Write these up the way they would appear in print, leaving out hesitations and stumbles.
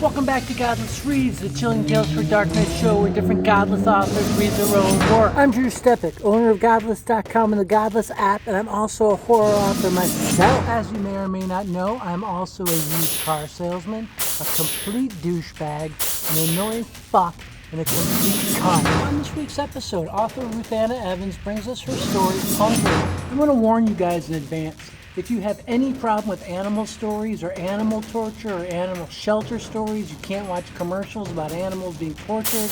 Welcome back to Godless Reads, the Chilling Tales for Dark Night show where different godless authors read their own work. I'm Drew Stepek, owner of Godless.com and the Godless app, and I'm also a horror author myself. As you may or may not know, I'm also a used car salesman, a complete douchebag, an annoying fuck, and a complete cunt. On this week's episode, author Ruth Anna Evans brings us her story, Hungry. I'm going to warn you guys in advance. If you have any problem with animal stories or animal torture or animal shelter stories, you can't watch commercials about animals being tortured,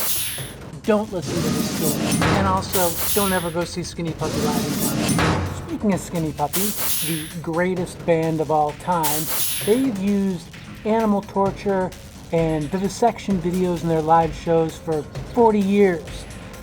don't listen to this story. And also, don't ever go see Skinny Puppy live in concert. Speaking of Skinny Puppy, the greatest band of all time, they've used animal torture and vivisection videos in their live shows for 40 years.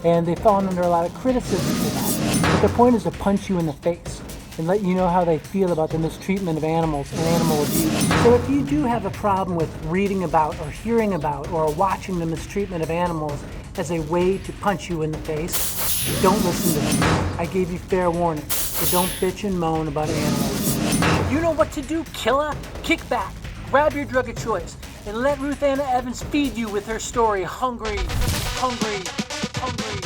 And they've fallen under a lot of criticism for that. But their point is to punch you in the face and let you know how they feel about the mistreatment of animals and animal abuse. So if you do have a problem with reading about or hearing about or watching the mistreatment of animals as a way to punch you in the face, don't listen to me. I gave you fair warning, so don't bitch and moan about animals. You know what to do, killer? Kick back, grab your drug of choice, and let Ruth Anna Evans feed you with her story, Hungry, Hungry, Hungry.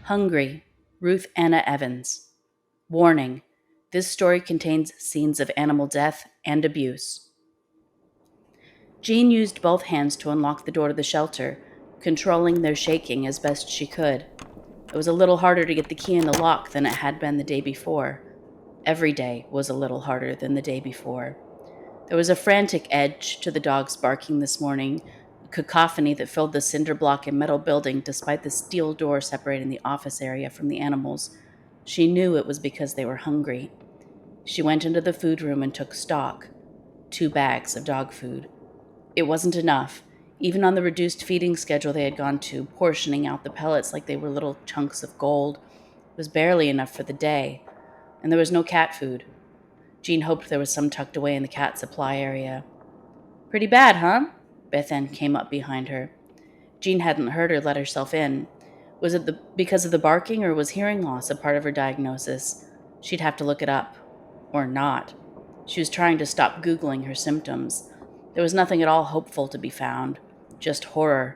Hungry, Ruth Anna Evans. Warning, this story contains scenes of animal death and abuse. Jean used both hands to unlock the door to the shelter, controlling their shaking as best she could. It was a little harder to get the key in the lock than it had been the day before. Every day was a little harder than the day before. There was a frantic edge to the dog's barking this morning, cacophony that filled the cinder block and metal building despite the steel door separating the office area from the animals. She knew it was because they were hungry. She went into the food room and took stock. 2 bags of dog food. It wasn't enough. Even on the reduced feeding schedule they had gone to, portioning out the pellets like they were little chunks of gold, it was barely enough for the day. And there was no cat food. Jean hoped there was some tucked away in the cat supply area. "Pretty bad, huh?" Beth-Ann came up behind her. Jean hadn't heard her let herself in. Was it because of the barking, or was hearing loss a part of her diagnosis? She'd have to look it up. Or not. She was trying to stop Googling her symptoms. There was nothing at all hopeful to be found. Just horror.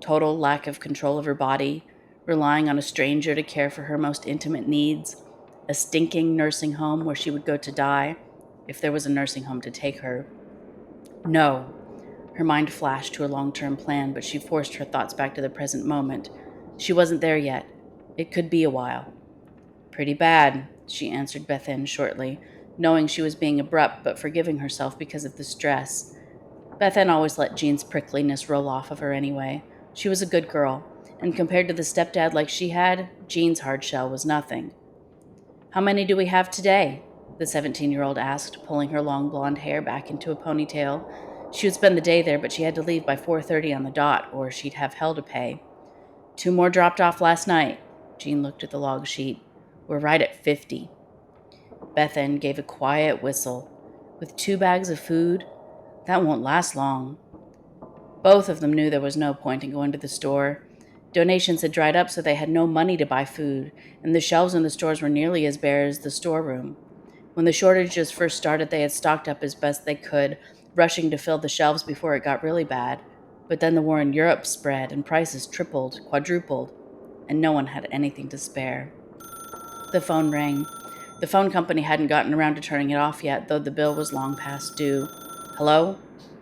Total lack of control of her body. Relying on a stranger to care for her most intimate needs. A stinking nursing home where she would go to die, if there was a nursing home to take her. No. Her mind flashed to a long-term plan, but she forced her thoughts back to the present moment. She wasn't there yet. It could be a while. "Pretty bad," she answered Beth-Ann shortly, knowing she was being abrupt but forgiving herself because of the stress. Beth-Ann always let Jean's prickliness roll off of her anyway. She was a good girl, and compared to the stepdad like she had, Jean's hard shell was nothing. "How many do we have today?" the 17-year-old asked, pulling her long blonde hair back into a ponytail. She would spend the day there, but she had to leave by 4:30 on the dot, or she'd have hell to pay. 2 more dropped off last night. Jean looked at the log sheet. "We're right at 50. Beth-Ann gave a quiet whistle. With 2 bags of food? That won't last long. Both of them knew there was no point in going to the store. Donations had dried up, so they had no money to buy food, and the shelves in the stores were nearly as bare as the storeroom. When the shortages first started, they had stocked up as best they could, rushing to fill the shelves before it got really bad. But then the war in Europe spread, and prices tripled, quadrupled, and no one had anything to spare. The phone rang. The phone company hadn't gotten around to turning it off yet, though the bill was long past due. "Hello?"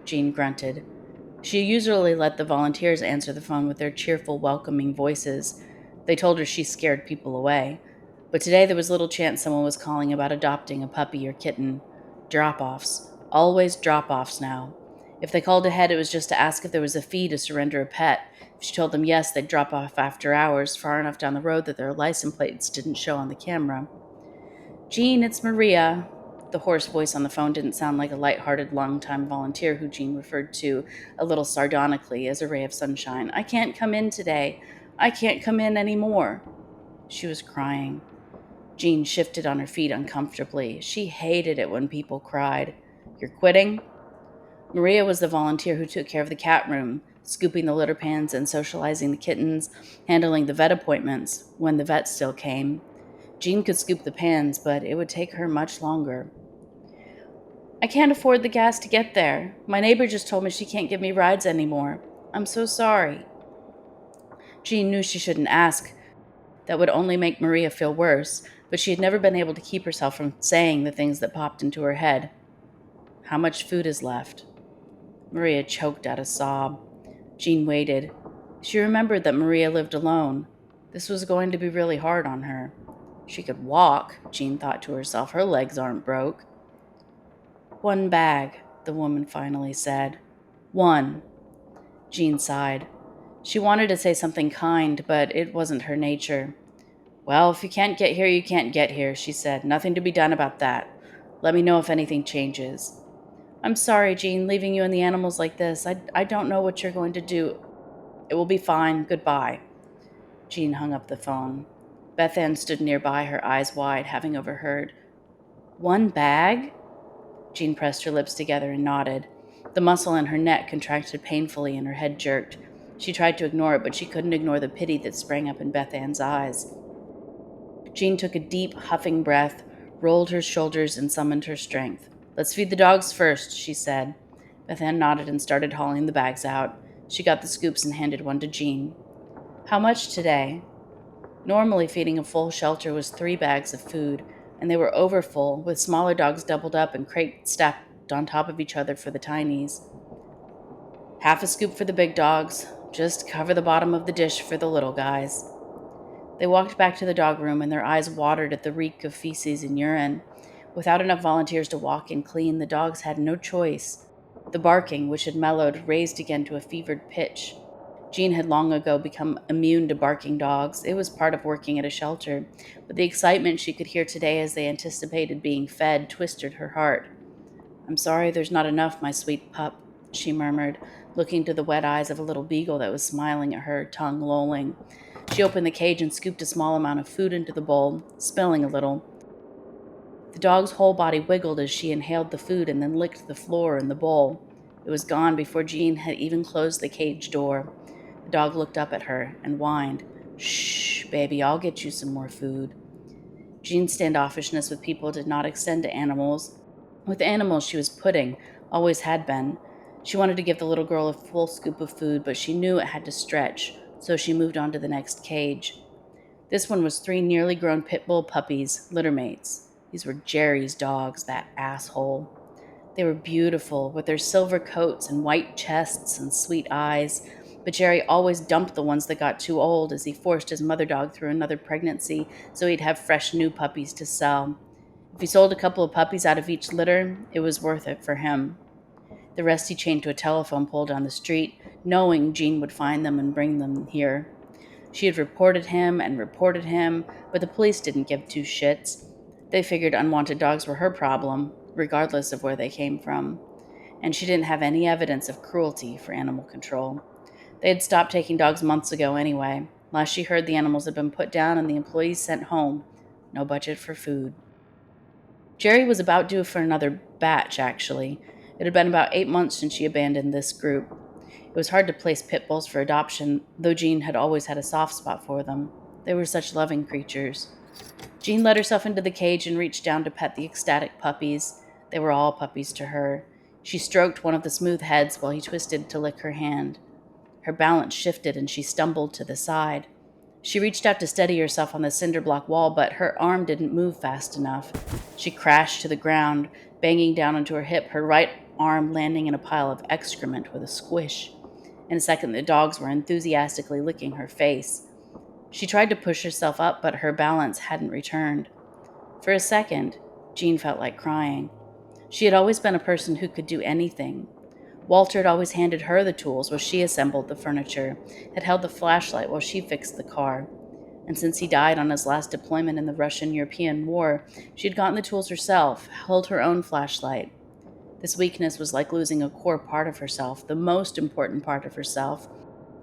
Jean grunted. She usually let the volunteers answer the phone with their cheerful, welcoming voices. They told her she scared people away. But today there was little chance someone was calling about adopting a puppy or kitten. Drop-offs. Always drop-offs now. If they called ahead, it was just to ask if there was a fee to surrender a pet. If she told them yes, they'd drop off after hours, far enough down the road that their license plates didn't show on the camera. "Jean, it's Maria." The hoarse voice on the phone didn't sound like a light-hearted, long-time volunteer who Jean referred to a little sardonically as a ray of sunshine. "I can't come in today. I can't come in anymore." She was crying. Jean shifted on her feet uncomfortably. She hated it when people cried. "You're quitting?" Maria was the volunteer who took care of the cat room, scooping the litter pans and socializing the kittens, handling the vet appointments, when the vet still came. Jean could scoop the pans, but it would take her much longer. I can't afford the gas to get there. My neighbor just told me she can't give me rides anymore. I'm so sorry. Jean knew she shouldn't ask. That would only make Maria feel worse, but she had never been able to keep herself from saying the things that popped into her head. How much food is left? Maria choked out a sob. Jean waited. She remembered that Maria lived alone. This was going to be really hard on her. She could walk, Jean thought to herself. Her legs aren't broke. 1 bag, the woman finally said. 1. Jean sighed. She wanted to say something kind, but it wasn't her nature. Well, if you can't get here, you can't get here, she said. Nothing to be done about that. Let me know if anything changes. I'm sorry, Jean, leaving you and the animals like this. I don't know what you're going to do. It will be fine. Goodbye. Jean hung up the phone. Beth-Ann stood nearby, her eyes wide, having overheard. 1 bag? Jean pressed her lips together and nodded. The muscle in her neck contracted painfully and her head jerked. She tried to ignore it, but she couldn't ignore the pity that sprang up in Beth-Ann's eyes. Jean took a deep, huffing breath, rolled her shoulders, and summoned her strength. Let's feed the dogs first, she said. Beth-Ann nodded and started hauling the bags out. She got the scoops and handed one to Jean. How much today? Normally, feeding a full shelter was 3 bags of food, and they were overfull, with smaller dogs doubled up and crates stacked on top of each other for the tinies. Half a scoop for the big dogs. Just cover the bottom of the dish for the little guys. They walked back to the dog room, and their eyes watered at the reek of feces and urine. Without enough volunteers to walk and clean, the dogs had no choice. The barking, which had mellowed, raised again to a fevered pitch. Jean had long ago become immune to barking dogs. It was part of working at a shelter, but the excitement she could hear today as they anticipated being fed twisted her heart. I'm sorry there's not enough, my sweet pup, she murmured, looking to the wet eyes of a little beagle that was smiling at her, tongue lolling. She opened the cage and scooped a small amount of food into the bowl, spilling a little. The dog's whole body wiggled as she inhaled the food and then licked the floor and the bowl. It was gone before Jean had even closed the cage door. The dog looked up at her and whined, Shh, baby, I'll get you some more food. Jean's standoffishness with people did not extend to animals. With animals, she was pudding, always had been. She wanted to give the little girl a full scoop of food, but she knew it had to stretch, so she moved on to the next cage. This one was 3 nearly grown pit bull puppies, littermates. These were Jerry's dogs, that asshole. They were beautiful, with their silver coats and white chests and sweet eyes, but Jerry always dumped the ones that got too old as he forced his mother dog through another pregnancy so he'd have fresh new puppies to sell. If he sold a couple of puppies out of each litter, it was worth it for him. The rest he chained to a telephone pole down the street, knowing Jean would find them and bring them here. She had reported him, but the police didn't give 2 shits. They figured unwanted dogs were her problem, regardless of where they came from. And she didn't have any evidence of cruelty for animal control. They had stopped taking dogs months ago anyway. Last she heard, the animals had been put down and the employees sent home. No budget for food. Jerry was about due for another batch, actually. It had been about 8 months since she abandoned this group. It was hard to place pit bulls for adoption, though Jean had always had a soft spot for them. They were such loving creatures. Jean let herself into the cage and reached down to pet the ecstatic puppies. They were all puppies to her. She stroked one of the smooth heads while he twisted to lick her hand. Her balance shifted and she stumbled to the side. She reached out to steady herself on the cinder block wall, but her arm didn't move fast enough. She crashed to the ground, banging down onto her hip, her right arm landing in a pile of excrement with a squish. In a second, the dogs were enthusiastically licking her face. She tried to push herself up, but her balance hadn't returned. For a second, Jean felt like crying. She had always been a person who could do anything. Walter had always handed her the tools while she assembled the furniture, had held the flashlight while she fixed the car. And since he died on his last deployment in the Russian-European War, she had gotten the tools herself, held her own flashlight. This weakness was like losing a core part of herself, the most important part of herself.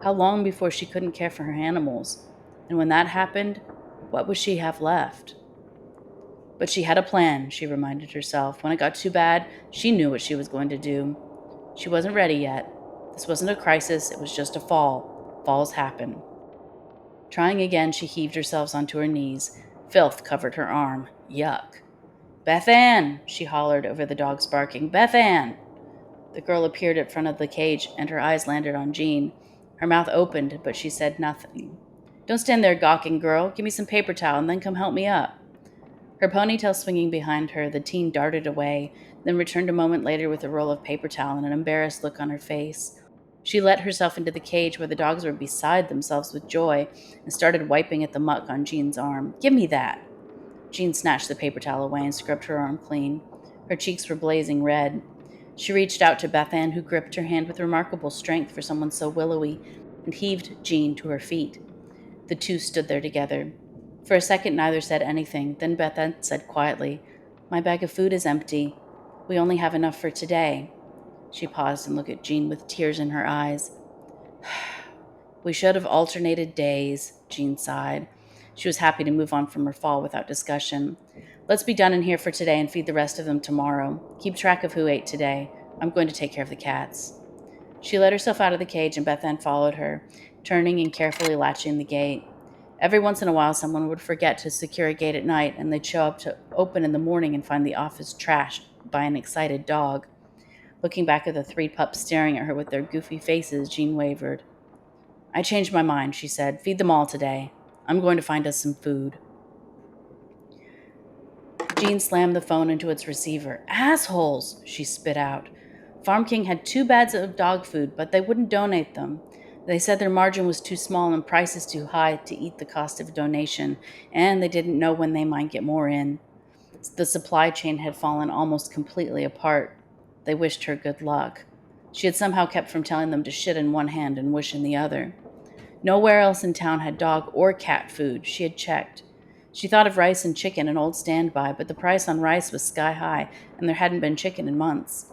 How long before she couldn't care for her animals? And when that happened, what would she have left? But she had a plan, she reminded herself. When it got too bad, she knew what she was going to do. She wasn't ready yet. This wasn't a crisis, it was just a fall. Falls happen. Trying again, she heaved herself onto her knees, Filth covered her arm. Yuck. "Beth-Ann!" she hollered over the dog's barking. "Beth-Ann!" The girl appeared at front of the cage, and her eyes landed on Jean. Her mouth opened, but she said nothing. "Don't stand there gawking, girl. Give me some paper towel and then come help me up." Her ponytail swinging behind her, the teen darted away, then returned a moment later with a roll of paper towel and an embarrassed look on her face. She let herself into the cage where the dogs were beside themselves with joy and started wiping at the muck on Jean's arm. "Give me that." Jean snatched the paper towel away and scrubbed her arm clean. Her cheeks were blazing red. She reached out to Beth-Ann, who gripped her hand with remarkable strength for someone so willowy, and heaved Jean to her feet. The two stood there together. For a second, neither said anything. Then Beth-Ann said quietly, "My bag of food is empty. We only have enough for today." She paused and looked at Jean with tears in her eyes. "We should have alternated days," Jean sighed. She was happy to move on from her fall without discussion. "Let's be done in here for today and feed the rest of them tomorrow. Keep track of who ate today. I'm going to take care of the cats." She let herself out of the cage, and Beth-Ann followed her, turning and carefully latching the gate. Every once in a while, someone would forget to secure a gate at night, and they'd show up to open in the morning and find the office trashed by an excited dog. Looking back at the 3 pups staring at her with their goofy faces, Jean wavered. "I changed my mind," she said. "Feed them all today. I'm going to find us some food." Jean slammed the phone into its receiver. "Assholes!" she spit out. Farm King had 2 bags of dog food, but they wouldn't donate them. They said their margin was too small and prices too high to eat the cost of a donation, and they didn't know when they might get more in. The supply chain had fallen almost completely apart. They wished her good luck. She had somehow kept from telling them to shit in one hand and wish in the other. Nowhere else in town had dog or cat food. She had checked. She thought of rice and chicken, an old standby, but the price on rice was sky high, and there hadn't been chicken in months.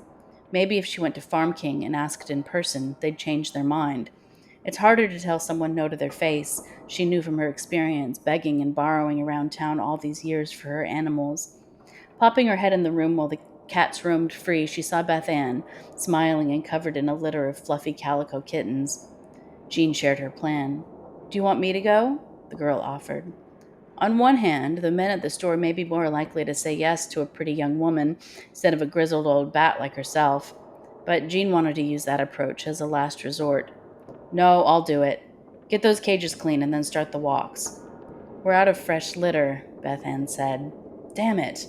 Maybe if she went to Farm King and asked in person, they'd change their mind. It's harder to tell someone no to their face, she knew from her experience, begging and borrowing around town all these years for her animals. Popping her head in the room while the cats roamed free, she saw Beth-Ann, smiling and covered in a litter of fluffy calico kittens. Jean shared her plan. "Do you want me to go?" the girl offered. On one hand, the men at the store may be more likely to say yes to a pretty young woman instead of a grizzled old bat like herself, but Jean wanted to use that approach as a last resort. "No, I'll do it. Get those cages clean and then start the walks." "We're out of fresh litter," Beth-Ann said. "Damn it.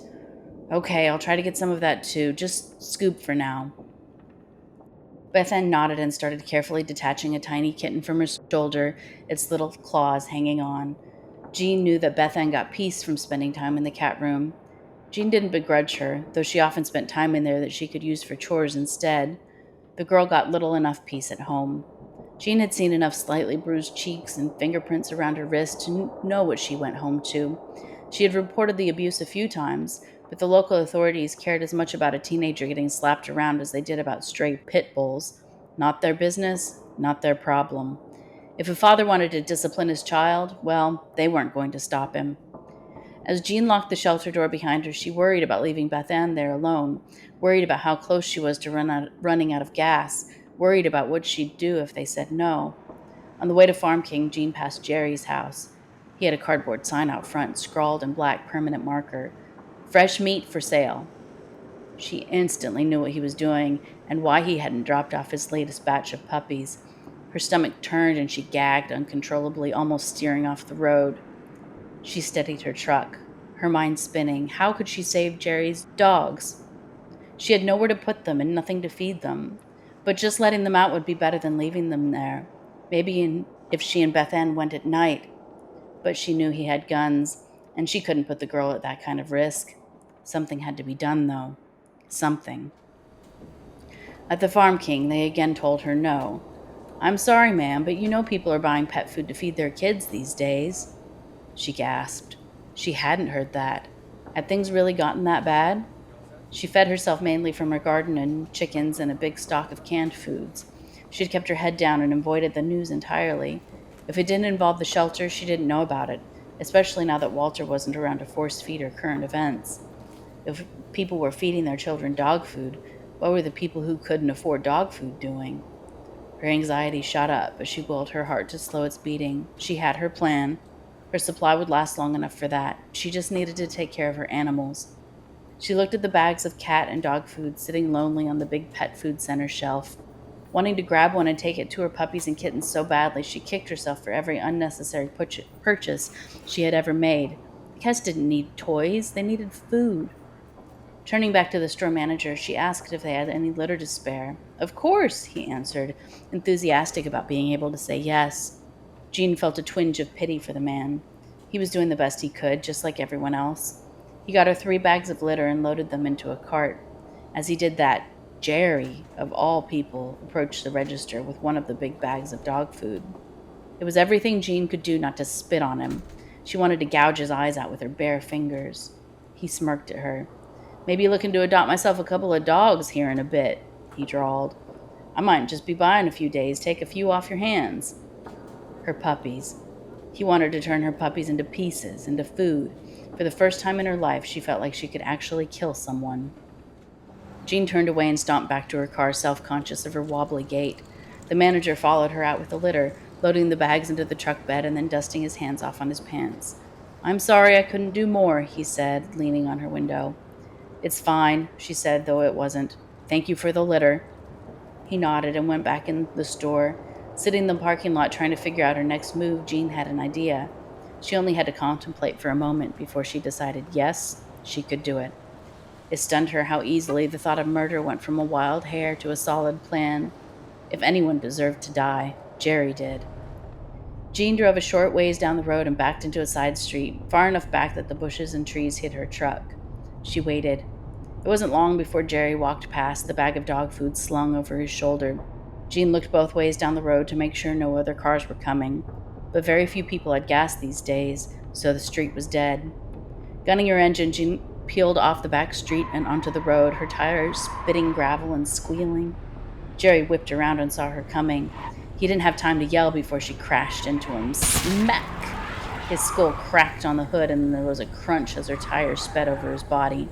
Okay, I'll try to get some of that too. Just scoop for now." Beth-Ann nodded and started carefully detaching a tiny kitten from her shoulder, its little claws hanging on. Jean knew that Beth-Ann got peace from spending time in the cat room. Jean didn't begrudge her, though she often spent time in there that she could use for chores instead. The girl got little enough peace at home. Jean had seen enough slightly bruised cheeks and fingerprints around her wrist to know what she went home to. She had reported the abuse a few times, but the local authorities cared as much about a teenager getting slapped around as they did about stray pit bulls. Not their business, not their problem. If a father wanted to discipline his child, well, they weren't going to stop him. As Jean locked the shelter door behind her, she worried about leaving Beth-Ann there alone, worried about how close she was to running out of gas, worried about what she'd do if they said no. On the way to Farm King, Jean passed Jerry's house. He had a cardboard sign out front, scrawled in black permanent marker, "Fresh meat for sale." She instantly knew what he was doing and why he hadn't dropped off his latest batch of puppies. Her stomach turned and she gagged uncontrollably, almost steering off the road. She steadied her truck, her mind spinning. How could she save Jerry's dogs? She had nowhere to put them and nothing to feed them. But just letting them out would be better than leaving them there. Maybe if she and Beth-Ann went at night. But she knew he had guns, and she couldn't put the girl at that kind of risk. Something had to be done, though. Something. At the Farm King, they again told her no. "I'm sorry, ma'am, but you know people are buying pet food to feed their kids these days." She gasped. She hadn't heard that. Had things really gotten that bad? She fed herself mainly from her garden and chickens and a big stock of canned foods. She had kept her head down and avoided the news entirely. If it didn't involve the shelter, she didn't know about it, especially now that Walter wasn't around to force feed her current events. If people were feeding their children dog food, what were the people who couldn't afford dog food doing? Her anxiety shot up, but she willed her heart to slow its beating. She had her plan. Her supply would last long enough for that. She just needed to take care of her animals. She looked at the bags of cat and dog food sitting lonely on the big pet food center shelf. Wanting to grab one and take it to her puppies and kittens so badly, she kicked herself for every unnecessary purchase she had ever made. The cats didn't need toys, they needed food. Turning back to the store manager, she asked if they had any litter to spare. Of course, he answered, enthusiastic about being able to say yes. Jean felt a twinge of pity for the man. He was doing the best he could, just like everyone else. He got her 3 bags of litter and loaded them into a cart. As he did that, Jerry, of all people, approached the register with one of the big bags of dog food. It was everything Jean could do not to spit on him. She wanted to gouge his eyes out with her bare fingers. He smirked at her. "Maybe looking to adopt myself a couple of dogs here in a bit," he drawled. "I might just be by in a few days, take a few off your hands." Her puppies. He wanted to turn her puppies into pieces, into food. For the first time in her life, she felt like she could actually kill someone. Jean turned away and stomped back to her car, self-conscious of her wobbly gait. The manager followed her out with the litter, loading the bags into the truck bed and then dusting his hands off on his pants. "I'm sorry I couldn't do more," he said, leaning on her window. "It's fine," she said, though it wasn't. "Thank you for the litter." He nodded and went back in the store. Sitting in the parking lot trying to figure out her next move, Jean had an idea. She only had to contemplate for a moment before she decided, yes, she could do it. It stunned her how easily the thought of murder went from a wild hare to a solid plan. If anyone deserved to die, Jerry did. Jean drove a short ways down the road and backed into a side street, far enough back that the bushes and trees hid her truck. She waited. It wasn't long before Jerry walked past, the bag of dog food slung over his shoulder. Jean looked both ways down the road to make sure no other cars were coming, but very few people had gas these days, so the street was dead. Gunning her engine, Jean peeled off the back street and onto the road, her tires spitting gravel and squealing. Jerry whipped around and saw her coming. He didn't have time to yell before she crashed into him. Smack! His skull cracked on the hood, and there was a crunch as her tires sped over his body.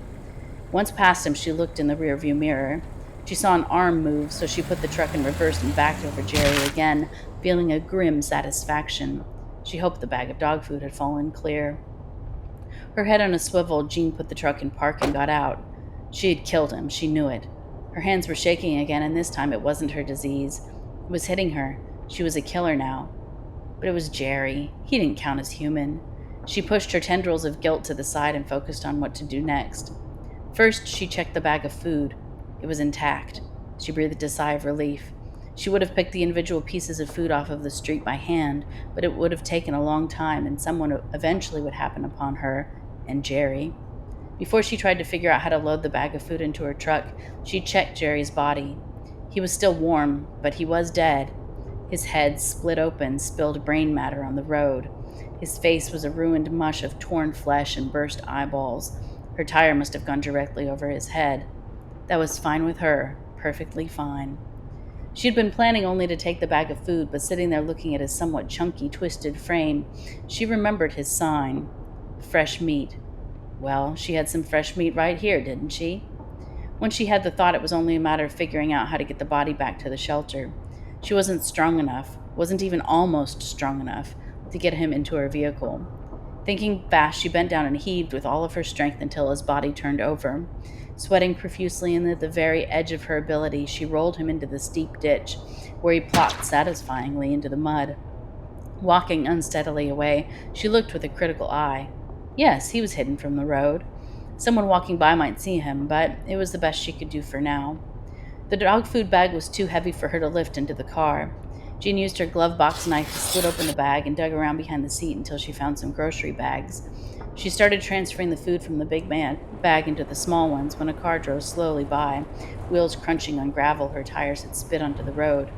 Once past him, she looked in the rearview mirror. She saw an arm move, so she put the truck in reverse and backed over Jerry again, feeling a grim satisfaction. She hoped the bag of dog food had fallen clear. Her head on a swivel, Jean put the truck in park and got out. She had killed him, she knew it. Her hands were shaking again, and this time it wasn't her disease. It was hitting her. She was a killer now. But it was Jerry. He didn't count as human. She pushed her tendrils of guilt to the side and focused on what to do next. First, she checked the bag of food. It was intact. She breathed a sigh of relief. She would have picked the individual pieces of food off of the street by hand, but it would have taken a long time, and someone eventually would happen upon her and Jerry. Before she tried to figure out how to load the bag of food into her truck, she checked Jerry's body. He was still warm, but he was dead. His head, split open, spilled brain matter on the road. His face was a ruined mush of torn flesh and burst eyeballs. Her tire must have gone directly over his head. That was fine with her, perfectly fine. She had been planning only to take the bag of food, but sitting there looking at his somewhat chunky, twisted frame, she remembered his sign. Fresh meat. Well, she had some fresh meat right here, didn't she? When she had the thought, it was only a matter of figuring out how to get the body back to the shelter. She wasn't strong enough, wasn't even almost strong enough, to get him into her vehicle. Thinking fast, she bent down and heaved with all of her strength until his body turned over. Sweating profusely and at the very edge of her ability, she rolled him into the steep ditch, where he plopped satisfyingly into the mud. Walking unsteadily away, she looked with a critical eye. Yes, he was hidden from the road. Someone walking by might see him, but it was the best she could do for now. The dog food bag was too heavy for her to lift into the car. Jean used her glove box knife to split open the bag and dug around behind the seat until she found some grocery bags. She started transferring the food from the big bag into the small ones when a car drove slowly by, wheels crunching on gravel her tires had spit onto the road.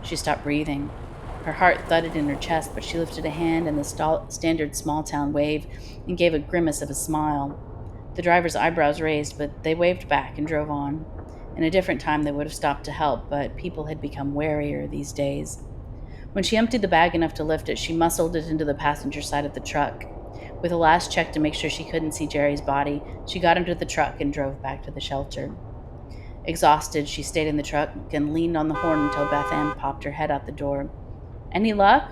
She stopped breathing. Her heart thudded in her chest, but she lifted a hand in the standard small-town wave and gave a grimace of a smile. The driver's eyebrows raised, but they waved back and drove on. In a different time, they would have stopped to help, but people had become warier these days. When she emptied the bag enough to lift it, she muscled it into the passenger side of the truck. With a last check to make sure she couldn't see Jerry's body, she got into the truck and drove back to the shelter. Exhausted, she stayed in the truck and leaned on the horn until Beth-Ann popped her head out the door. "Any luck?"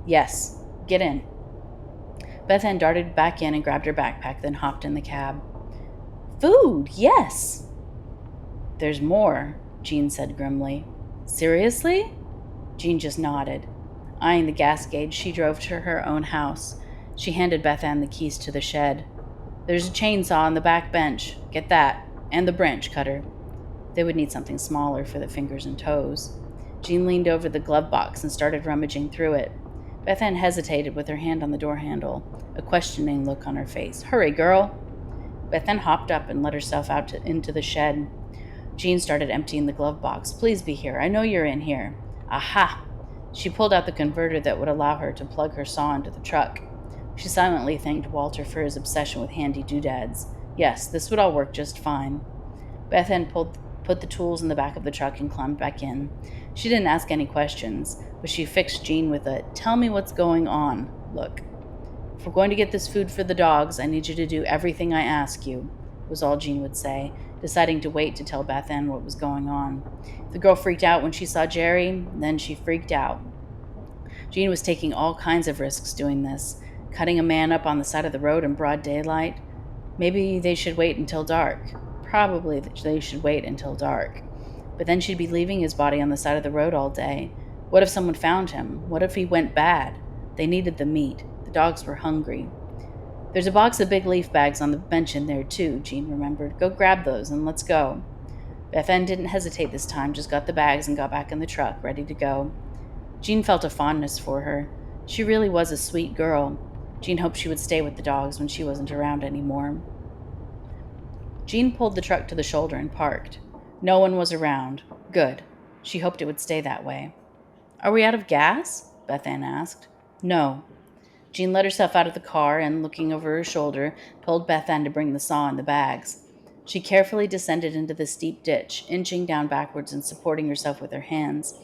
"Yes. Get in." Beth-Ann darted back in and grabbed her backpack, then hopped in the cab. Food, yes! There's more, Jean said grimly. Seriously? Jean just nodded. Eyeing the gas gauge, she drove to her own house. She handed Beth-Ann the keys to the shed. There's a chainsaw on the back bench. Get that. And the branch cutter. They would need something smaller for the fingers and toes. Jean leaned over the glove box and started rummaging through it. Beth-Ann hesitated with her hand on the door handle, a questioning look on her face. Hurry, girl! Beth-Ann hopped up and let herself out into the shed. Jean started emptying the glove box. Please be here. I know you're in here. Aha! She pulled out the converter that would allow her to plug her saw into the truck. She silently thanked Walter for his obsession with handy doodads. Yes, this would all work just fine. Beth-Ann put the tools in the back of the truck and climbed back in. She didn't ask any questions, but she fixed Jean with a "tell me what's going on" look. If we're going to get this food for the dogs, I need you to do everything I ask you, was all Jean would say, deciding to wait to tell Beth-Ann what was going on. If the girl freaked out when she saw Jerry, then she freaked out. Jean was taking all kinds of risks doing this, cutting a man up on the side of the road in broad daylight. Maybe they should wait until dark. Probably they should wait until dark. But then she'd be leaving his body on the side of the road all day. What if someone found him? What if he went bad? They needed the meat. The dogs were hungry. There's a box of big leaf bags on the bench in there, too, Jean remembered. Go grab those and let's go. Beth-Ann didn't hesitate this time, just got the bags and got back in the truck, ready to go. Jean felt a fondness for her. She really was a sweet girl. Jean hoped she would stay with the dogs when she wasn't around anymore. Jean pulled the truck to the shoulder and parked. No one was around. Good. She hoped it would stay that way. Are we out of gas? Beth-Ann asked. No. Jean let herself out of the car and, looking over her shoulder, told Beth-Ann to bring the saw and the bags. She carefully descended into the steep ditch, inching down backwards and supporting herself with her hands.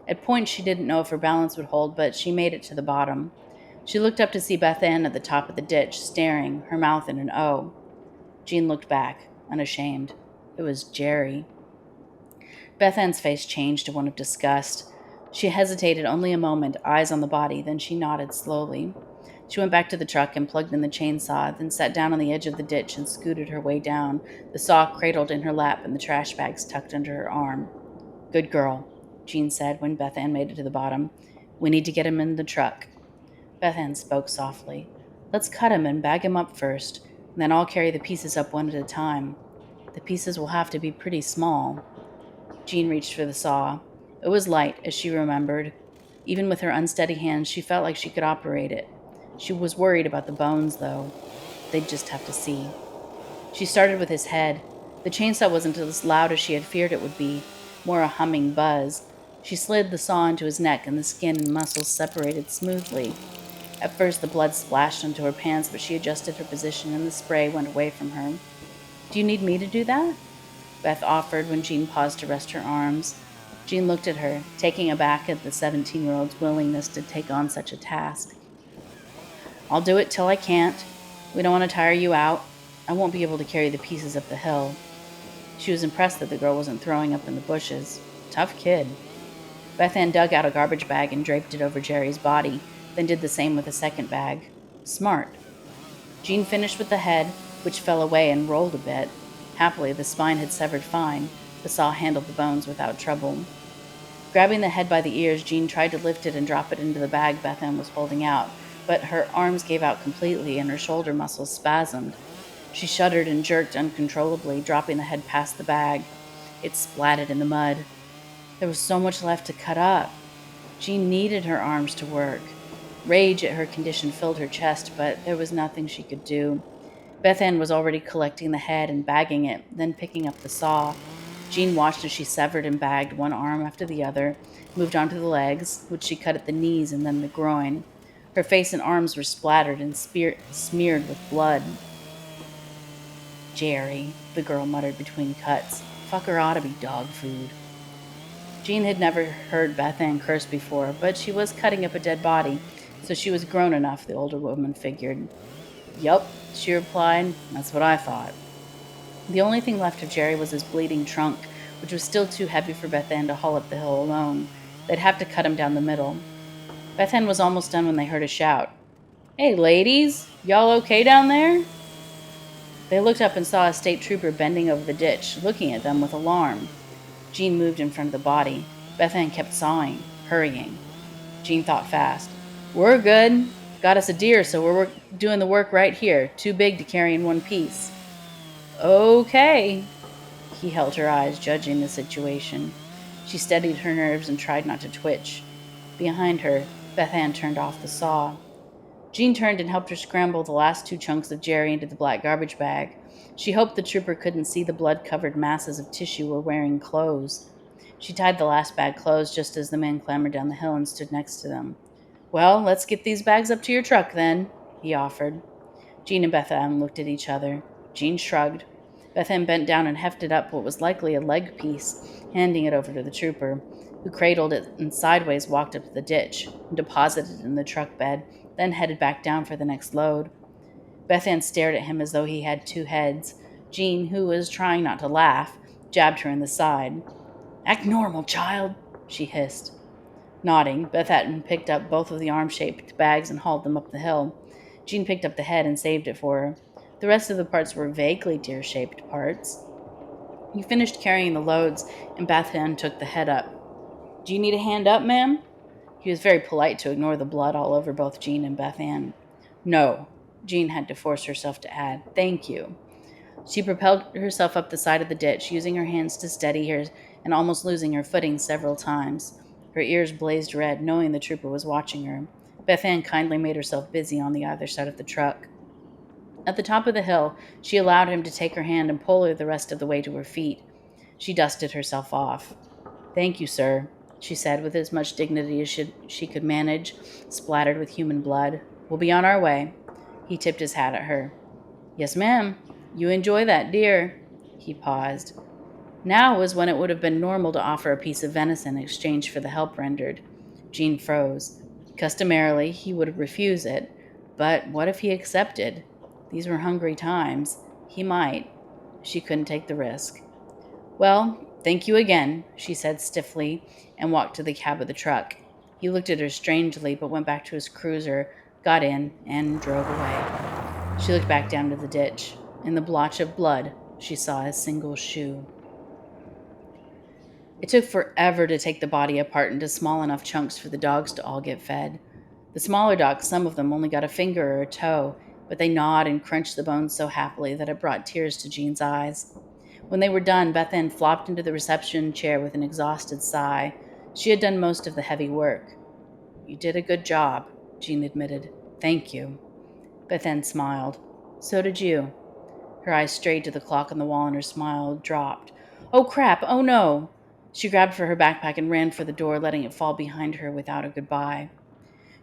At points she didn't know if her balance would hold, but she made it to the bottom. She looked up to see Beth-Ann at the top of the ditch, staring, her mouth in an O. Jean looked back, unashamed. It was Jerry. Beth-Ann's face changed to one of disgust. She hesitated only a moment, eyes on the body, then she nodded slowly. She went back to the truck and plugged in the chainsaw, then sat down on the edge of the ditch and scooted her way down, the saw cradled in her lap and the trash bags tucked under her arm. Good girl, Jean said when Beth-Ann made it to the bottom. We need to get him in the truck. Beth-Ann spoke softly. Let's cut him and bag him up first, and then I'll carry the pieces up one at a time. The pieces will have to be pretty small. Jean reached for the saw. It was light, as she remembered. Even with her unsteady hands, she felt like she could operate it. She was worried about the bones, though. They'd just have to see. She started with his head. The chainsaw wasn't as loud as she had feared it would be, more a humming buzz. She slid the saw into his neck, and the skin and muscles separated smoothly. At first, the blood splashed onto her pants, but she adjusted her position, and the spray went away from her. Do you need me to do that? Beth offered when Jean paused to rest her arms. Jean looked at her, taking aback at the 17-year-old's willingness to take on such a task. I'll do it till I can't. We don't want to tire you out. I won't be able to carry the pieces up the hill. She was impressed that the girl wasn't throwing up in the bushes. Tough kid. Beth-Ann dug out a garbage bag and draped it over Jerry's body, then did the same with a second bag. Smart. Jean finished with the head, which fell away and rolled a bit. Happily, the spine had severed fine. The saw handled the bones without trouble. Grabbing the head by the ears, Jean tried to lift it and drop it into the bag Beth-Ann was holding out, but her arms gave out completely and her shoulder muscles spasmed. She shuddered and jerked uncontrollably, dropping the head past the bag. It splatted in the mud. There was so much left to cut up. Jean needed her arms to work. Rage at her condition filled her chest, but there was nothing she could do. Beth-Ann was already collecting the head and bagging it, then picking up the saw. Jean watched as she severed and bagged one arm after the other, moved on to the legs, which she cut at the knees and then the groin. Her face and arms were splattered and smeared with blood. Jerry, the girl muttered between cuts. Fucker ought to be dog food. Jean had never heard Beth-Ann curse before, but she was cutting up a dead body, so she was grown enough, the older woman figured. Yup, she replied. That's what I thought. The only thing left of Jerry was his bleeding trunk, which was still too heavy for Beth-Ann to haul up the hill alone. They'd have to cut him down the middle. Beth-Ann was almost done when they heard a shout. Hey, ladies, y'all okay down there? They looked up and saw a state trooper bending over the ditch, looking at them with alarm. Jean moved in front of the body. Beth-Ann kept sawing, hurrying. Jean thought fast. We're good. Got us a deer, so we're doing the work right here. Too big to carry in one piece. Okay. He held her eyes, judging the situation. She steadied her nerves and tried not to twitch. Behind her, Beth-Ann turned off the saw. Jean turned and helped her scramble the last 2 chunks of Jerry into the black garbage bag. She hoped the trooper couldn't see the blood-covered masses of tissue were wearing clothes. She tied the last bag closed just as the man clambered down the hill and stood next to them. Well, let's get these bags up to your truck, then, he offered. Jean and Beth-Ann looked at each other. Jean shrugged. Beth-Ann bent down and hefted up what was likely a leg piece, handing it over to the trooper, who cradled it and sideways walked up to the ditch, and deposited it in the truck bed, then headed back down for the next load. Beth-Ann stared at him as though he had 2 heads. Jean, who was trying not to laugh, jabbed her in the side. Act normal, child, she hissed. Nodding, Beth-Ann picked up both of the arm-shaped bags and hauled them up the hill. Jean picked up the head and saved it for her. The rest of the parts were vaguely deer-shaped parts. He finished carrying the loads, and Beth-Ann took the head up. Do you need a hand up, ma'am? He was very polite to ignore the blood all over both Jean and Beth-Ann. No, Jean had to force herself to add, thank you. She propelled herself up the side of the ditch, using her hands to steady her and almost losing her footing several times. Her ears blazed red, knowing the trooper was watching her. Beth-Ann kindly made herself busy on the other side of the truck. At the top of the hill, she allowed him to take her hand and pull her the rest of the way to her feet. She dusted herself off. Thank you, sir, she said with as much dignity as she could manage, splattered with human blood. We'll be on our way. He tipped his hat at her. Yes, ma'am. You enjoy that deer. He paused. Now was when it would have been normal to offer a piece of venison in exchange for the help rendered. Jean froze. Customarily, he would refuse it, but what if he accepted? These were hungry times. He might. She couldn't take the risk. Well, thank you again, she said stiffly, and walked to the cab of the truck. He looked at her strangely, but went back to his cruiser, got in, and drove away. She looked back down to the ditch. In the blotch of blood, she saw a single shoe. It took forever to take the body apart into small enough chunks for the dogs to all get fed. The smaller dogs, some of them, only got a finger or a toe, but they gnawed and crunched the bones so happily that it brought tears to Jean's eyes. When they were done, Beth-Ann flopped into the reception chair with an exhausted sigh. She had done most of the heavy work. You did a good job, Jean admitted. Thank you. Beth-Ann smiled. So did you. Her eyes strayed to the clock on the wall and her smile dropped. Oh, crap! Oh, no! She grabbed for her backpack and ran for the door, letting it fall behind her without a goodbye.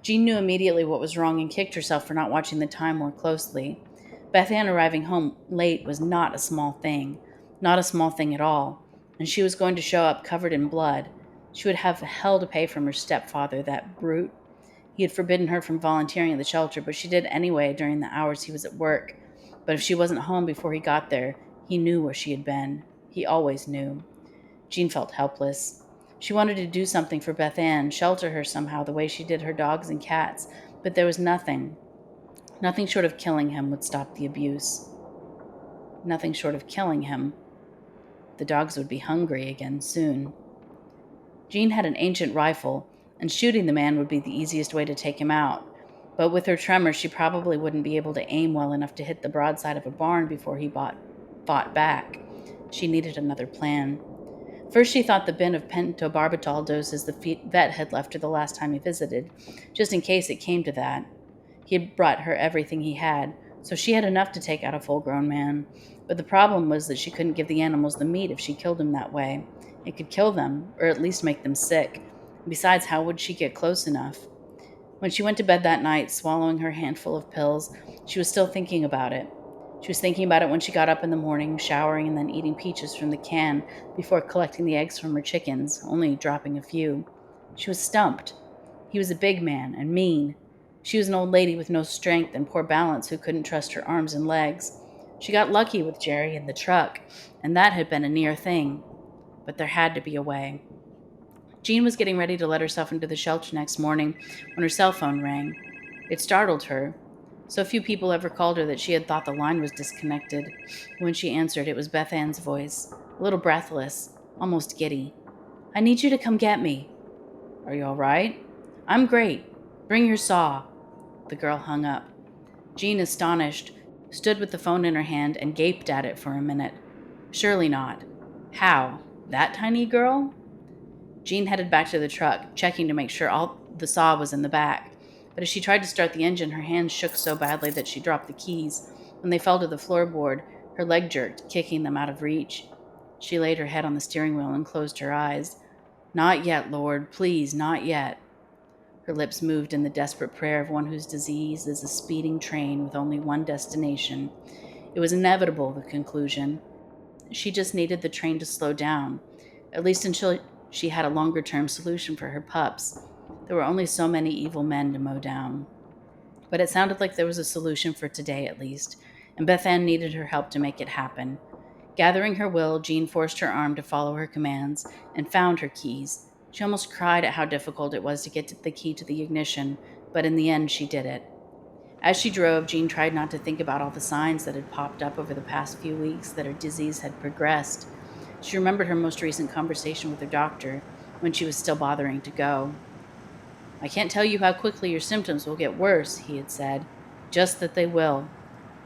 Jean knew immediately what was wrong and kicked herself for not watching the time more closely. Beth-Ann arriving home late was not a small thing. Not a small thing at all. And she was going to show up covered in blood. She would have hell to pay from her stepfather, that brute. He had forbidden her from volunteering at the shelter, but she did anyway during the hours he was at work. But if she wasn't home before he got there, he knew where she had been. He always knew. Jean felt helpless. She wanted to do something for Beth-Ann, shelter her somehow the way she did her dogs and cats, but there was nothing. Nothing short of killing him would stop the abuse. Nothing short of killing him. The dogs would be hungry again soon. Jean had an ancient rifle, and shooting the man would be the easiest way to take him out. But with her tremor, she probably wouldn't be able to aim well enough to hit the broadside of a barn before he fought back. She needed another plan. First, she thought the bin of pentobarbital doses the vet had left her the last time he visited, just in case it came to that. He had brought her everything he had, so she had enough to take out a full-grown man. But the problem was that she couldn't give the animals the meat if she killed him that way. It could kill them, or at least make them sick. Besides, how would she get close enough? When she went to bed that night, swallowing her handful of pills, she was still thinking about it. She was thinking about it when she got up in the morning, showering and then eating peaches from the can before collecting the eggs from her chickens, only dropping a few. She was stumped. He was a big man and mean. She was an old lady with no strength and poor balance who couldn't trust her arms and legs. She got lucky with Jerry in the truck, and that had been a near thing. But there had to be a way. Jean was getting ready to let herself into the shelter next morning when her cell phone rang. It startled her. So few people ever called her that she had thought the line was disconnected. When she answered, it was Beth-Ann's voice, a little breathless, almost giddy. "I need you to come get me." "Are you all right?" "I'm great. Bring your saw." The girl hung up. Jean, astonished, stood with the phone in her hand and gaped at it for a minute. Surely not. How? That tiny girl? Jean headed back to the truck, checking to make sure all the saw was in the back. But as she tried to start the engine, her hands shook so badly that she dropped the keys. When they fell to the floorboard, her leg jerked, kicking them out of reach. She laid her head on the steering wheel and closed her eyes. "Not yet, Lord, please, not yet." Her lips moved in the desperate prayer of one whose disease is a speeding train with only one destination. It was inevitable, the conclusion. She just needed the train to slow down, at least until she had a longer-term solution for her pups. There were only so many evil men to mow down. But it sounded like there was a solution for today, at least, and Beth-Ann needed her help to make it happen. Gathering her will, Jean forced her arm to follow her commands and found her keys. She almost cried at how difficult it was to get the key to the ignition, but in the end she did it. As she drove, Jean tried not to think about all the signs that had popped up over the past few weeks that her disease had progressed. She remembered her most recent conversation with her doctor when she was still bothering to go. "I can't tell you how quickly your symptoms will get worse," he had said, "just that they will.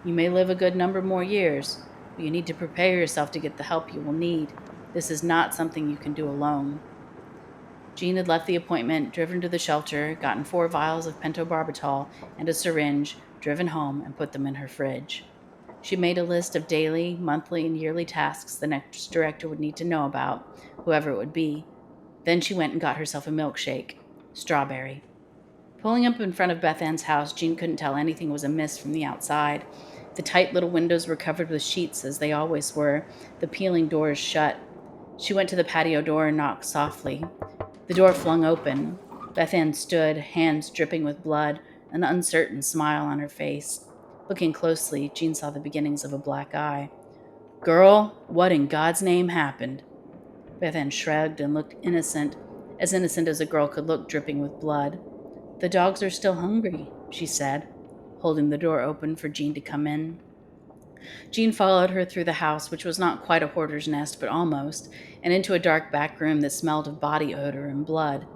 You may live a good number more years, but you need to prepare yourself to get the help you will need. This is not something you can do alone." Jean had left the appointment, driven to the shelter, gotten 4 vials of pentobarbital and a syringe, driven home, and put them in her fridge. She made a list of daily, monthly, and yearly tasks the next director would need to know about, whoever it would be. Then she went and got herself a milkshake. Strawberry. Pulling up in front of Beth-Ann's house, Jean couldn't tell anything was amiss from the outside. The tight little windows were covered with sheets, as they always were, the peeling doors shut. She went to the patio door and knocked softly. The door flung open. Beth-Ann stood, hands dripping with blood, an uncertain smile on her face. Looking closely, Jean saw the beginnings of a black eye. "Girl, what in God's name happened?" Beth-Ann shrugged and looked innocent as a girl could look, dripping with blood. "The dogs are still hungry," she said, holding the door open for Jean to come in. Jean followed her through the house, which was not quite a hoarder's nest, but almost, and into a dark back room that smelled of body odor and blood.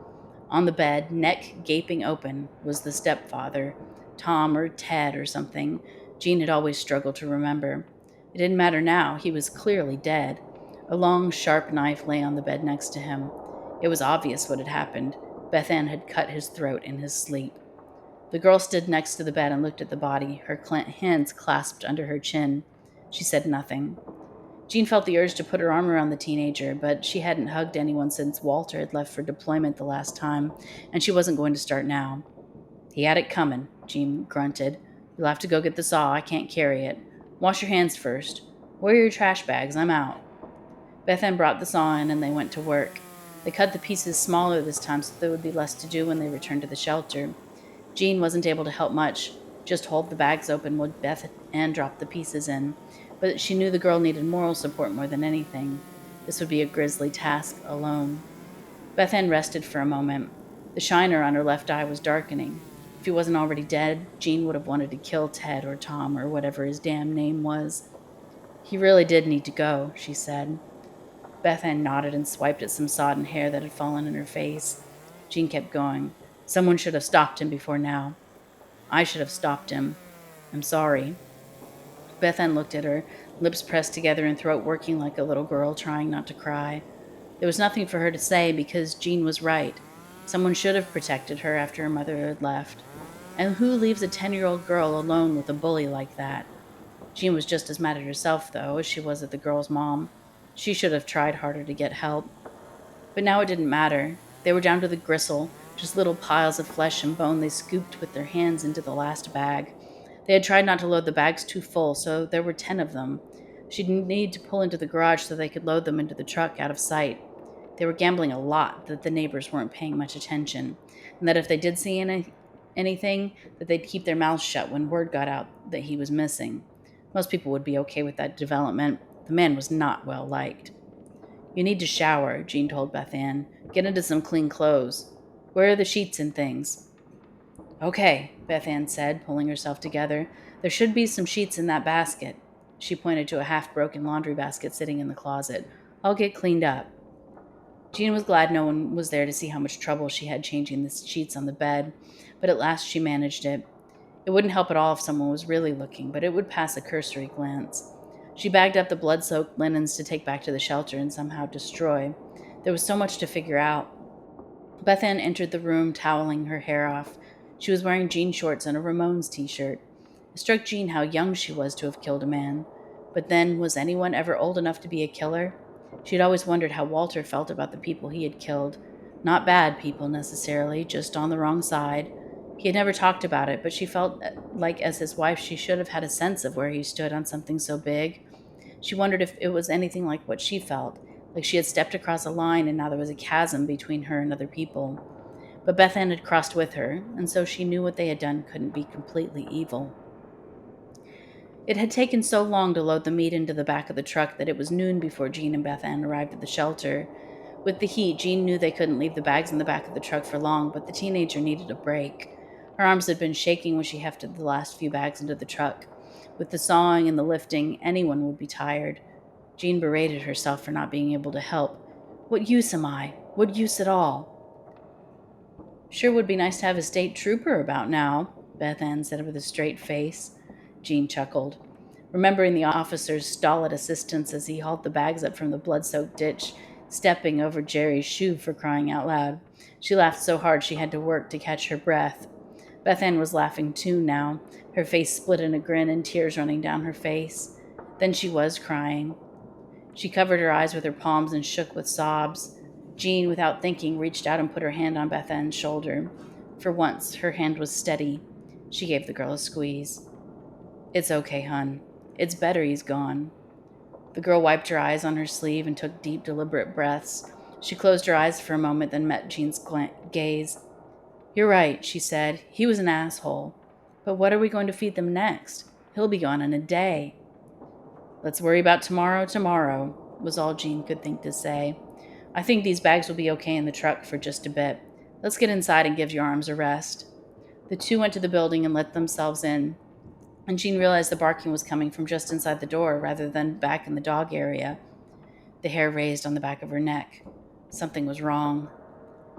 On the bed, neck gaping open, was the stepfather, Tom or Ted or something. Jean had always struggled to remember. It didn't matter now. He was clearly dead. A long, sharp knife lay on the bed next to him. It was obvious what had happened. Beth-Ann had cut his throat in his sleep. The girl stood next to the bed and looked at the body, her hands clasped under her chin. She said nothing. Jean felt the urge to put her arm around the teenager, but she hadn't hugged anyone since Walter had left for deployment the last time, and she wasn't going to start now. "He had it coming," Jean grunted. "You'll have to go get the saw. I can't carry it. Wash your hands first. Where are your trash bags? I'm out." Beth-Ann brought the saw in, and they went to work. They cut the pieces smaller this time so there would be less to do when they returned to the shelter. Jean wasn't able to help much, just hold the bags open while Beth-Ann dropped the pieces in. But she knew the girl needed moral support more than anything. This would be a grisly task alone. Beth-Ann rested for a moment. The shiner on her left eye was darkening. If he wasn't already dead, Jean would have wanted to kill Ted or Tom or whatever his damn name was. "He really did need to go," she said. Beth-Ann nodded and swiped at some sodden hair that had fallen in her face. Jean kept going. "Someone should have stopped him before now. I should have stopped him. I'm sorry." Beth-Ann looked at her, lips pressed together and throat working like a little girl trying not to cry. There was nothing for her to say because Jean was right. Someone should have protected her after her mother had left. And who leaves a 10-year-old girl alone with a bully like that? Jean was just as mad at herself, though, as she was at the girl's mom. She should have tried harder to get help. But now it didn't matter. They were down to the gristle, just little piles of flesh and bone they scooped with their hands into the last bag. They had tried not to load the bags too full, so there were 10 of them. She'd need to pull into the garage so they could load them into the truck out of sight. They were gambling a lot that the neighbors weren't paying much attention, and that if they did see anything, that they'd keep their mouths shut when word got out that he was missing. Most people would be okay with that development. The man was not well liked. "You need to shower," Jean told Beth-Ann. "Get into some clean clothes. Where are the sheets and things?" Okay, Beth-Ann said, pulling herself together. There should be some sheets in that basket. She pointed to a half-broken laundry basket sitting in the closet. I'll get cleaned up. Jean was glad no one was there to see how much trouble she had changing the sheets on the bed, but at last she managed it. It wouldn't help at all if someone was really looking, but it would pass a cursory glance. She bagged up the blood-soaked linens to take back to the shelter and somehow destroy. There was so much to figure out. Beth-Ann entered the room, toweling her hair off. She was wearing jean shorts and a Ramones t-shirt. It struck Jean how young she was to have killed a man. But then, was anyone ever old enough to be a killer? She had always wondered how Walter felt about the people he had killed. Not bad people, necessarily, just on the wrong side. He had never talked about it, but she felt like as his wife she should have had a sense of where he stood on something so big. She wondered if it was anything like what she felt, like she had stepped across a line and now there was a chasm between her and other people. But Beth-Ann had crossed with her, and so she knew what they had done couldn't be completely evil. It had taken so long to load the meat into the back of the truck that it was noon before Jean and Beth-Ann arrived at the shelter. With the heat, Jean knew they couldn't leave the bags in the back of the truck for long, but the teenager needed a break. Her arms had been shaking when she hefted the last few bags into the truck. With the sawing and the lifting, anyone would be tired. Jean berated herself for not being able to help. What use am I? What use at all? Sure would be nice to have a state trooper about now, Beth-Ann said with a straight face. Jean chuckled, remembering the officer's stolid assistance as he hauled the bags up from the blood-soaked ditch, stepping over Jerry's shoe for crying out loud. She laughed so hard she had to work to catch her breath. Beth-Ann was laughing too now, her face split in a grin and tears running down her face. Then she was crying. She covered her eyes with her palms and shook with sobs. Jean, without thinking, reached out and put her hand on Beth-Ann's shoulder. For once, her hand was steady. She gave the girl a squeeze. It's okay, hon. It's better he's gone. The girl wiped her eyes on her sleeve and took deep, deliberate breaths. She closed her eyes for a moment, then met Jean's gaze. You're right, she said. He was an asshole. But what are we going to feed them next? He'll be gone in a day. Let's worry about tomorrow, was all Jean could think to say. I think these bags will be okay in the truck for just a bit. Let's get inside and give your arms a rest. The two went to the building and let themselves in, and Jean realized the barking was coming from just inside the door rather than back in the dog area. The hair raised on the back of her neck. Something was wrong.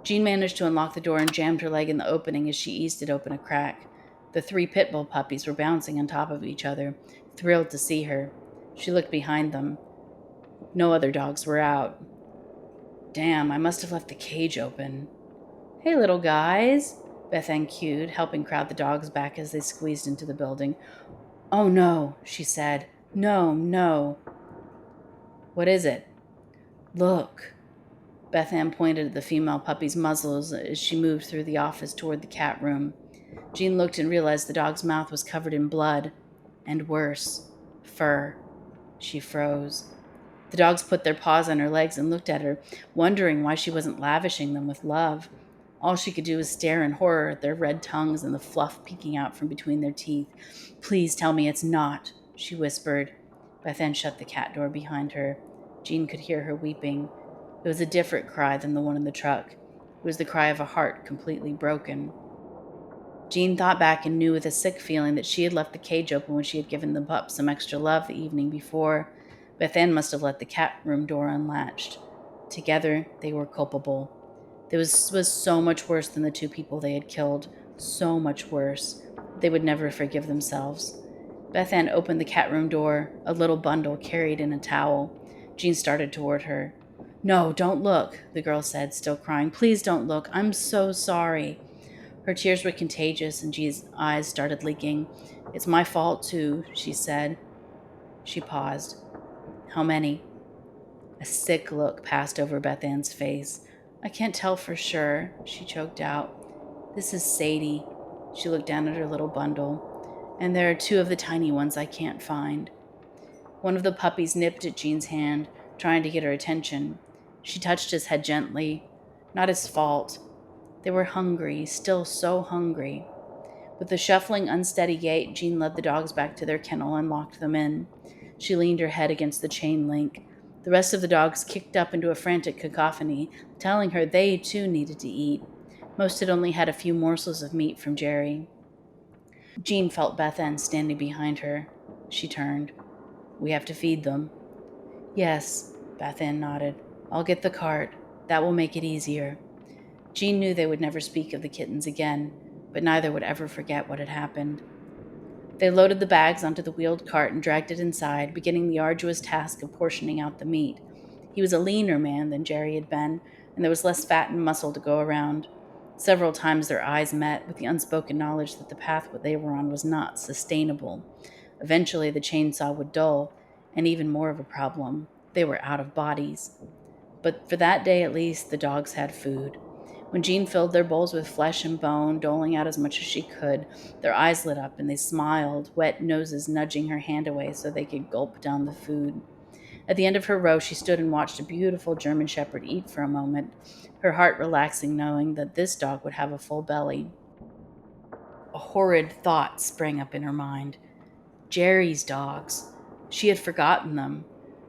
Jean managed to unlock the door and jammed her leg in the opening as she eased it open a crack. The 3 pit bull puppies were bouncing on top of each other, thrilled to see her. She looked behind them. No other dogs were out. Damn, I must have left the cage open. Hey, little guys, Beth-Ann cued, helping crowd the dogs back as they squeezed into the building. Oh, no, she said. No. What is it? Look. Beth-Ann pointed at the female puppy's muzzles as she moved through the office toward the cat room. Jean looked and realized the dog's mouth was covered in blood. And worse, fur. She froze. The dogs put their paws on her legs and looked at her, wondering why she wasn't lavishing them with love. All she could do was stare in horror at their red tongues and the fluff peeking out from between their teeth. Please tell me it's not, she whispered. Beth-Ann shut the cat door behind her. Jean could hear her weeping. It was a different cry than the one in the truck. It was the cry of a heart completely broken. Jean thought back and knew with a sick feeling that she had left the cage open when she had given the pup some extra love the evening before. Beth-Ann must have let the cat room door unlatched. Together, they were culpable. This was so much worse than the 2 people they had killed. So much worse. They would never forgive themselves. Beth-Ann opened the cat room door, a little bundle carried in a towel. Jean started toward her. No, don't look, the girl said, still crying. Please don't look. I'm so sorry. Her tears were contagious, and Jean's eyes started leaking. It's my fault, too, she said. She paused. How many? A sick look passed over Beth-Ann's face. I can't tell for sure, she choked out. This is Sadie. She looked down at her little bundle. And there are 2 of the tiny ones I can't find. One of the puppies nipped at Jean's hand, trying to get her attention. She touched his head gently. Not his fault. They were hungry, still so hungry. With a shuffling, unsteady gait, Jean led the dogs back to their kennel and locked them in. She leaned her head against the chain link. The rest of the dogs kicked up into a frantic cacophony, telling her they, too, needed to eat. Most had only had a few morsels of meat from Jerry. Jean felt Beth-Ann standing behind her. She turned. "We have to feed them." "Yes," Beth-Ann nodded. "I'll get the cart. That will make it easier." Jean knew they would never speak of the kittens again, but neither would ever forget what had happened. They loaded the bags onto the wheeled cart and dragged it inside, beginning the arduous task of portioning out the meat. He was a leaner man than Jerry had been, and there was less fat and muscle to go around. Several times their eyes met, with the unspoken knowledge that the path they were on was not sustainable. Eventually the chainsaw would dull, and even more of a problem, they were out of bodies. But for that day at least, the dogs had food. When Jean filled their bowls with flesh and bone, doling out as much as she could, their eyes lit up and they smiled, wet noses nudging her hand away so they could gulp down the food. At the end of her row, she stood and watched a beautiful German shepherd eat for a moment, her heart relaxing knowing that this dog would have a full belly. A horrid thought sprang up in her mind. Jerry's dogs. She had forgotten them.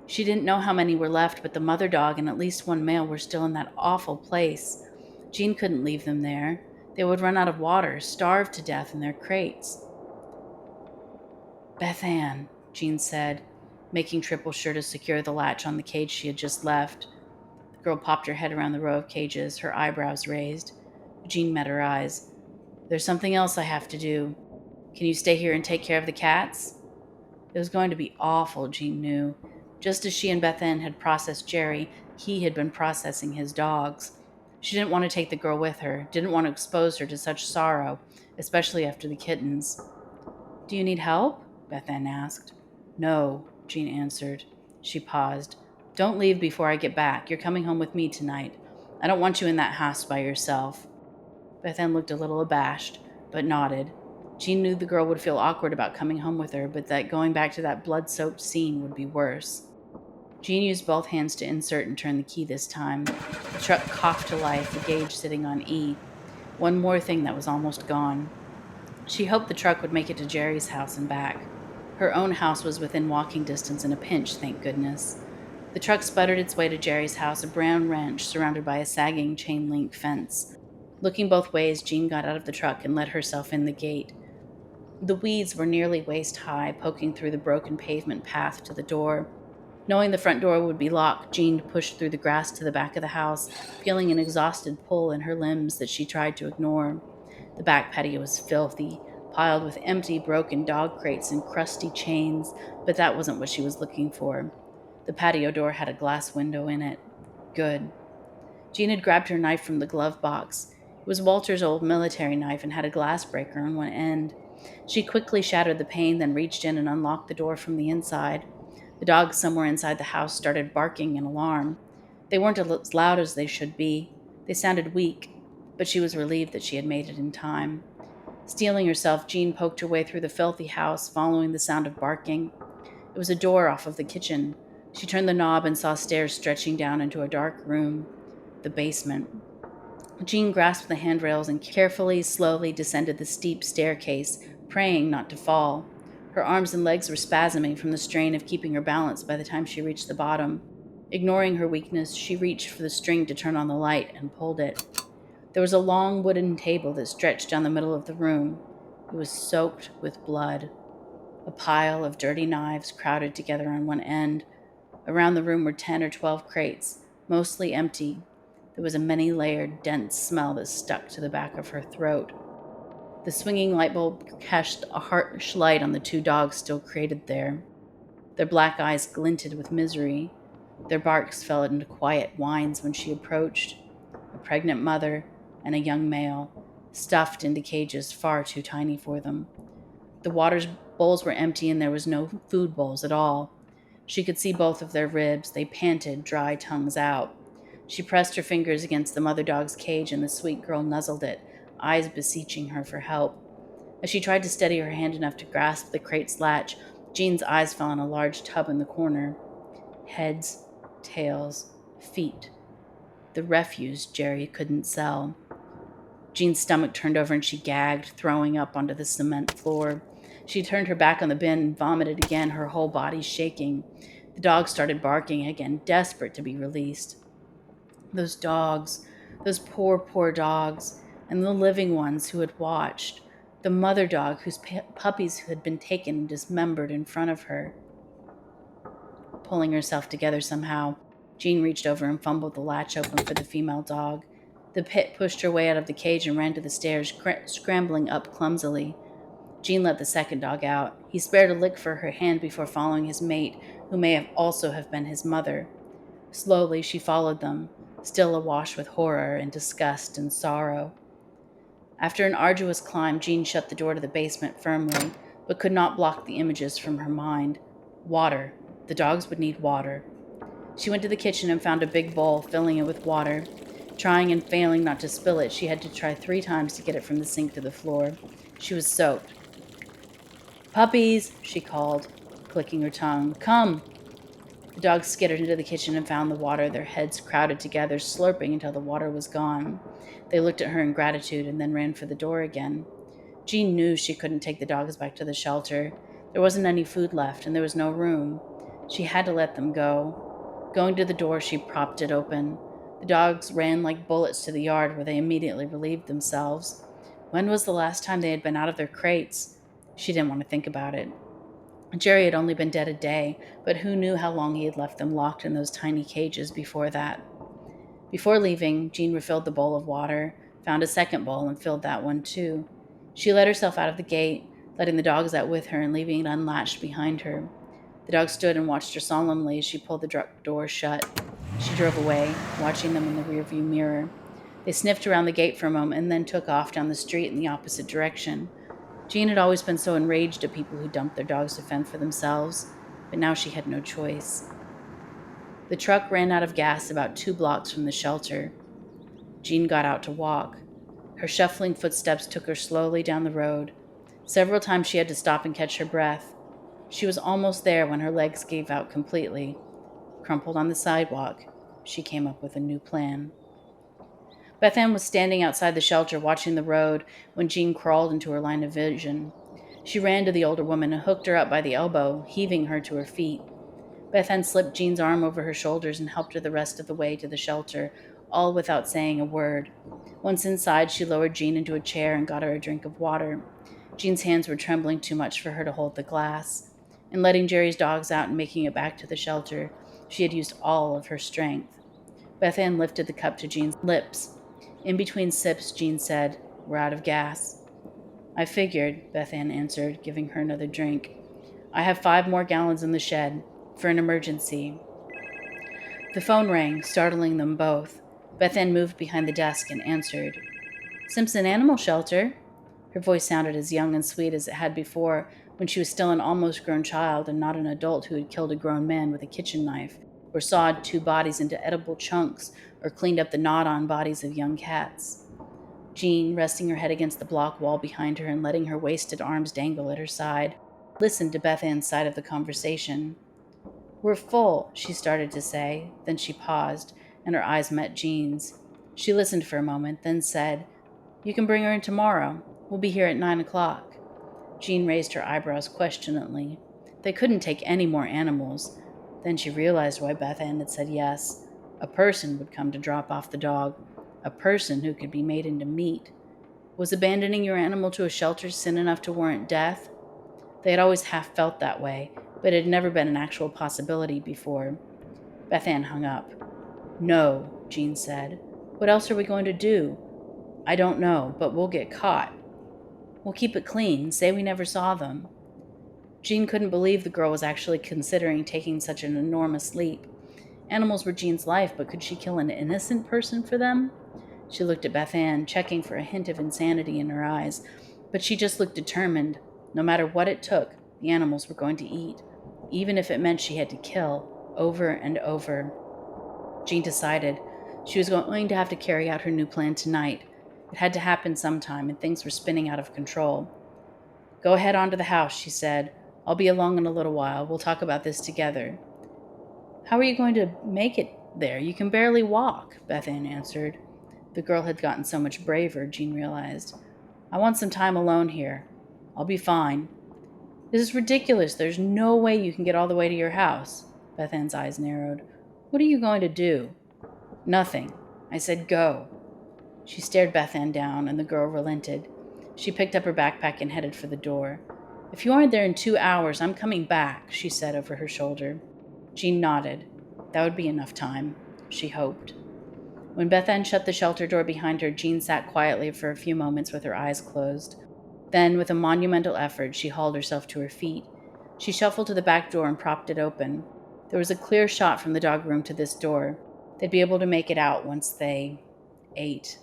She didn't know how many were left, but the mother dog and at least one male were still in that awful place. Jean couldn't leave them there. They would run out of water, starve to death in their crates. "Beth-Ann," Jean said, making triple sure to secure the latch on the cage she had just left. The girl popped her head around the row of cages, her eyebrows raised. Jean met her eyes. "There's something else I have to do. Can you stay here and take care of the cats?" It was going to be awful, Jean knew. Just as she and Beth-Ann had processed Jerry, he had been processing his dogs. She didn't want to take the girl with her, didn't want to expose her to such sorrow, especially after the kittens. "Do you need help?" Beth-Ann asked. "No," Jean answered. She paused. "Don't leave before I get back. You're coming home with me tonight. I don't want you in that house by yourself." Beth-Ann looked a little abashed, but nodded. Jean knew the girl would feel awkward about coming home with her, but that going back to that blood-soaked scene would be worse. Jean used both hands to insert and turn the key this time. The truck coughed to life, the gauge sitting on E. One more thing that was almost gone. She hoped the truck would make it to Jerry's house and back. Her own house was within walking distance in a pinch, thank goodness. The truck sputtered its way to Jerry's house, a brown ranch surrounded by a sagging chain-link fence. Looking both ways, Jean got out of the truck and let herself in the gate. The weeds were nearly waist-high, poking through the broken pavement path to the door. Knowing the front door would be locked, Jean pushed through the grass to the back of the house, feeling an exhausted pull in her limbs that she tried to ignore. The back patio was filthy, piled with empty, broken dog crates and crusty chains, but that wasn't what she was looking for. The patio door had a glass window in it. Good. Jean had grabbed her knife from the glove box. It was Walter's old military knife and had a glass breaker on one end. She quickly shattered the pane, then reached in and unlocked the door from the inside. The dogs somewhere inside the house started barking in alarm. They weren't as loud as they should be. They sounded weak, but she was relieved that she had made it in time. Steeling herself, Jean poked her way through the filthy house, following the sound of barking. It was a door off of the kitchen. She turned the knob and saw stairs stretching down into a dark room. The basement. Jean grasped the handrails and carefully, slowly descended the steep staircase, praying not to fall. Her arms and legs were spasming from the strain of keeping her balance by the time she reached the bottom. Ignoring her weakness, she reached for the string to turn on the light and pulled it. There was a long wooden table that stretched down the middle of the room. It was soaked with blood. A pile of dirty knives crowded together on one end. Around the room were 10 or 12 crates, mostly empty. There was a many-layered, dense smell that stuck to the back of her throat. The swinging light bulb cast a harsh light on the two dogs still crated there. Their black eyes glinted with misery. Their barks fell into quiet whines when she approached. A pregnant mother and a young male, stuffed into cages far too tiny for them. The water bowls were empty and there was no food bowls at all. She could see both of their ribs. They panted, dry tongues out. She pressed her fingers against the mother dog's cage and the sweet girl nuzzled it, eyes beseeching her for help. As she tried to steady her hand enough to grasp the crate's latch, Jean's eyes fell on a large tub in the corner. Heads, tails, feet. The refuse Jerry couldn't sell. Jean's stomach turned over and she gagged, throwing up onto the cement floor. She turned her back on the bin and vomited again, her whole body shaking. The dog started barking again, desperate to be released. Those dogs, those poor, poor dogs. and the living ones who had watched, the mother dog whose puppies had been taken and dismembered in front of her. Pulling herself together somehow, Jean reached over and fumbled the latch open for the female dog. The pit pushed her way out of the cage and ran to the stairs, scrambling up clumsily. Jean let the second dog out. He spared a lick for her hand before following his mate, who may have also have been his mother. Slowly, she followed them, still awash with horror and disgust and sorrow. After an arduous climb, Jean shut the door to the basement firmly, but could not block the images from her mind. Water. The dogs would need water. She went to the kitchen and found a big bowl, filling it with water. Trying and failing not to spill it, she had to try 3 times to get it from the sink to the floor. She was soaked. "Puppies," she called, clicking her tongue. "Come." The dogs skittered into the kitchen and found the water, their heads crowded together, slurping until the water was gone. They looked at her in gratitude and then ran for the door again. Jean knew she couldn't take the dogs back to the shelter. There wasn't any food left, and there was no room. She had to let them go. Going to the door, she propped it open. The dogs ran like bullets to the yard, where they immediately relieved themselves. When was the last time they had been out of their crates? She didn't want to think about it. Jerry had only been dead a day, but who knew how long he had left them locked in those tiny cages before that? Before leaving, Jean refilled the bowl of water, found a second bowl, and filled that one too. She let herself out of the gate, letting the dogs out with her and leaving it unlatched behind her. The dogs stood and watched her solemnly as she pulled the truck door shut. She drove away, watching them in the rearview mirror. They sniffed around the gate for a moment and then took off down the street in the opposite direction. Jean had always been so enraged at people who dumped their dogs to fend for themselves, but now she had no choice. The truck ran out of gas about 2 blocks from the shelter. Jean got out to walk. Her shuffling footsteps took her slowly down the road. Several times she had to stop and catch her breath. She was almost there when her legs gave out completely. Crumpled on the sidewalk, she came up with a new plan. Beth-Ann was standing outside the shelter watching the road when Jean crawled into her line of vision. She ran to the older woman and hooked her up by the elbow, heaving her to her feet. Beth-Ann slipped Jean's arm over her shoulders and helped her the rest of the way to the shelter, all without saying a word. Once inside, she lowered Jean into a chair and got her a drink of water. Jean's hands were trembling too much for her to hold the glass. In letting Jerry's dogs out and making it back to the shelter, she had used all of her strength. Beth-Ann lifted the cup to Jean's lips. In between sips, Jean said, "We're out of gas." "I figured," Beth-Ann answered, giving her another drink. "I have 5 more gallons in the shed, for an emergency." The phone rang, startling them both. Beth-Ann moved behind the desk and answered. "Simpson Animal Shelter." Her voice sounded as young and sweet as it had before, when she was still an almost grown child and not an adult who had killed a grown man with a kitchen knife, or sawed 2 bodies into edible chunks, or cleaned up the gnawed-on bodies of young cats. Jean, resting her head against the block wall behind her and letting her wasted arms dangle at her side, listened to Beth-Ann's side of the conversation. "We're full," she started to say, then she paused, and her eyes met Jean's. She listened for a moment, then said, "You can bring her in tomorrow. We'll be here at 9 o'clock. Jean raised her eyebrows questioningly. They couldn't take any more animals. Then she realized why Beth-Ann had said yes. A person would come to drop off the dog. A person who could be made into meat. Was abandoning your animal to a shelter sin enough to warrant death? They had always half felt that way, but it had never been an actual possibility before. Beth-Ann hung up. "No," Jean said. "What else are we going to do?" "I don't know, but we'll get caught. We'll keep it clean, say we never saw them." Jean couldn't believe the girl was actually considering taking such an enormous leap. Animals were Jean's life, but could she kill an innocent person for them? She looked at Beth-Ann, checking for a hint of insanity in her eyes, but she just looked determined. No matter what it took, the animals were going to eat, even if it meant she had to kill, over and over. Jean decided she was going to have to carry out her new plan tonight. It had to happen sometime, and things were spinning out of control. "Go ahead on to the house," she said. "I'll be along in a little while. We'll talk about this together." "How are you going to make it there? You can barely walk," Beth-Ann answered. The girl had gotten so much braver, Jean realized. "I want some time alone here. I'll be fine." "This is ridiculous. There's no way you can get all the way to your house." Beth-Ann's eyes narrowed. "What are you going to do?" "Nothing. I said go." She stared Beth-Ann down, and the girl relented. She picked up her backpack and headed for the door. "If you aren't there in 2 hours, I'm coming back," she said over her shoulder. Jean nodded. That would be enough time, she hoped. When Beth-Ann shut the shelter door behind her, Jean sat quietly for a few moments with her eyes closed. Then, with a monumental effort, she hauled herself to her feet. She shuffled to the back door and propped it open. There was a clear shot from the dog room to this door. They'd be able to make it out once they ate.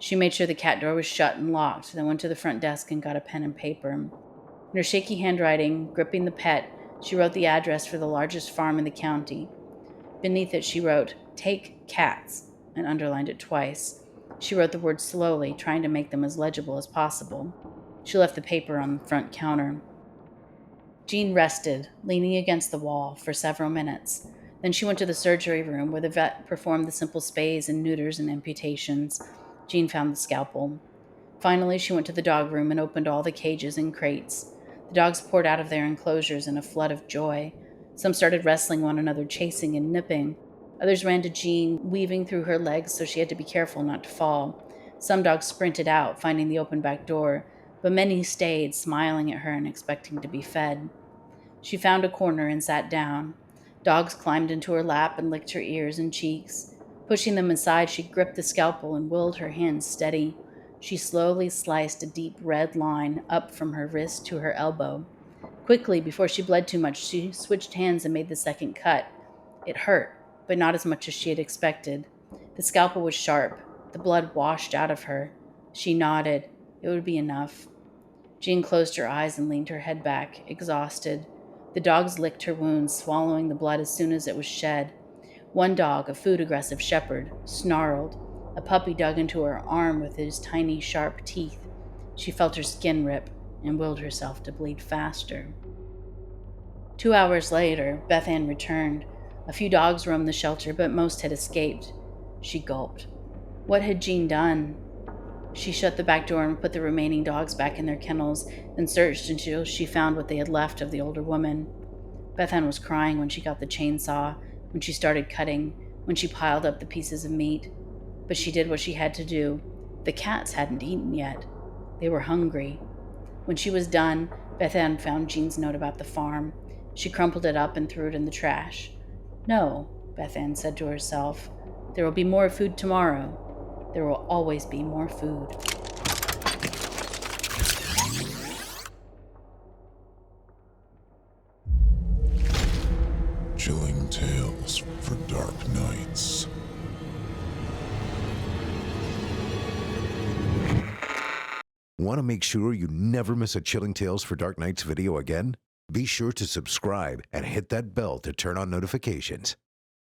She made sure the cat door was shut and locked, then went to the front desk and got a pen and paper. In her shaky handwriting, gripping the pet, she wrote the address for the largest farm in the county. Beneath it, she wrote, "Take cats," and underlined it twice. She wrote the words slowly, trying to make them as legible as possible. She left the paper on the front counter. Jean rested, leaning against the wall, for several minutes. Then she went to the surgery room where the vet performed the simple spays and neuters and amputations. Jean found the scalpel. Finally, she went to the dog room and opened all the cages and crates. The dogs poured out of their enclosures in a flood of joy. Some started wrestling one another, chasing and nipping. Others ran to Jean, weaving through her legs so she had to be careful not to fall. Some dogs sprinted out, finding the open back door, but many stayed, smiling at her and expecting to be fed. She found a corner and sat down. Dogs climbed into her lap and licked her ears and cheeks. Pushing them aside, she gripped the scalpel and willed her hands steady. She slowly sliced a deep red line up from her wrist to her elbow. Quickly, before she bled too much, she switched hands and made the second cut. It hurt, but not as much as she had expected. The scalpel was sharp. The blood washed out of her. She nodded. It would be enough. Jean closed her eyes and leaned her head back, exhausted. The dogs licked her wounds, swallowing the blood as soon as it was shed. One dog, a food-aggressive shepherd, snarled. A puppy dug into her arm with his tiny, sharp teeth. She felt her skin rip and willed herself to bleed faster. 2 hours later, Beth-Ann returned. A few dogs roamed the shelter, but most had escaped. She gulped. What had Jean done? She shut the back door and put the remaining dogs back in their kennels, then searched until she found what they had left of the older woman. Beth-Ann was crying when she got the chainsaw, when she started cutting, when she piled up the pieces of meat. But she did what she had to do. The cats hadn't eaten yet. They were hungry. When she was done, Beth-Ann found Jean's note about the farm. She crumpled it up and threw it in the trash. No, Beth-Ann said to herself, there will be more food tomorrow. There will always be more food. Chilling tales for dark nights. Want to make sure you never miss a Chilling Tales for Dark Nights video again? Be sure to subscribe and hit that bell to turn on notifications.